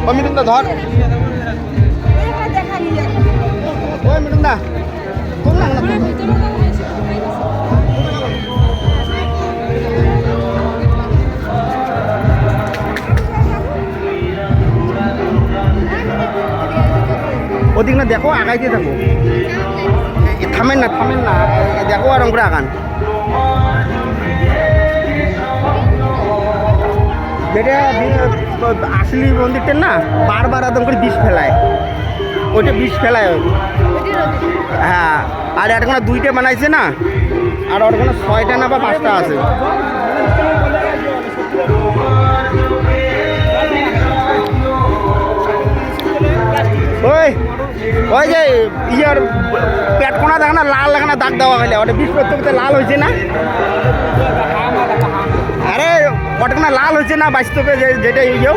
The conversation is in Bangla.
ও মিটুন দা ধর ওই মিটুন দা ওদিক না দেখো আগাইতে থাকো থামেন না দেখো আরাম করে আগান যেটা আসলি মন্দিরটা না বারবার একদম করে বিষ ফেলায় ওইটা বিষ ফেলায় হ্যাঁ আর একটা দুইটা বানাইছে না আর ওখানে 6টা না বা 5টা আছে ওই ওই যে ইয়ার পেট কোনা দেখে না লাল দেখে না দাগ দেওয়া হলে ওটা বিষ করতে লাল হয়েছে না আরে ওটা লাল হয়েছে না বাস্তবে যেটা ইয়েও